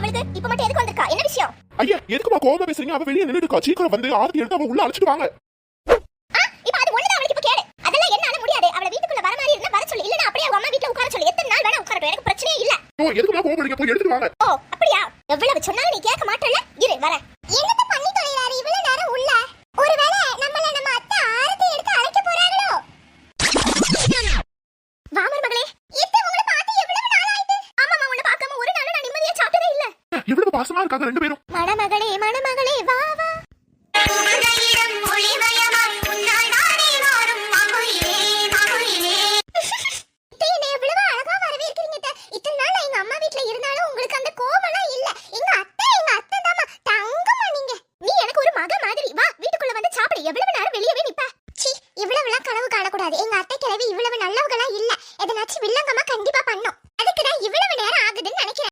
அவளுக்கு இப்ப மட்டும் எதுக்கு வந்திருக்கா? என்ன விஷயம்? ஐயா எதுக்குமா கோவமா பேசுறீங்க? அவ வெளியே நின்னுட்டு இருக்கா. சீக்கிரம் வந்து ஆரத்தி எடுத்து அவ உள்ள அழைச்சிட்டு வாங்க. இப்ப அது ஒண்ணுதான் அவளுக்கு இப்ப கேடு. அதெல்லாம் என்னால முடியாது. அவளை வீட்டுக்குள்ள வர மாதிரி இருந்தா வர சொல்லு. இல்லனா அப்படியே அவங்க அம்மா வீட்ல உட்கார சொல்லு. எத்தனை நாள் வேணா உட்காரட்டும். எனக்கு பிரச்சனையே இல்ல. ஓ எதுக்குமா கோவப்படுறீங்க? போய் எடுத்துட்டு வாங்க. ஓ அப்படியா? எவ்வளவு சொன்னாலும் நீ கேட்க மாட்டல. இரு வரேன். என்னத்த பண்ணி தொலைறாரு இவ்வளவு நேரம் உள்ள? ஒருவேளை நம்ம அத்தை ஆரத்தி எடுத்து அழைக்க போறாங்களோ? வா மருமகளே. இத்தை உங்களை பார்த்து எவ்வளவு நாள் ஆயிட்டு? ஆமாமா உன்னை பார்க்காம ஒரு நாள் நான் நிம்மதியா சாப்பிட்டதே இல்ல. இவ்வளவு பாசமா இருக்காங்க ரெண்டு பேரும். மணமகளே வா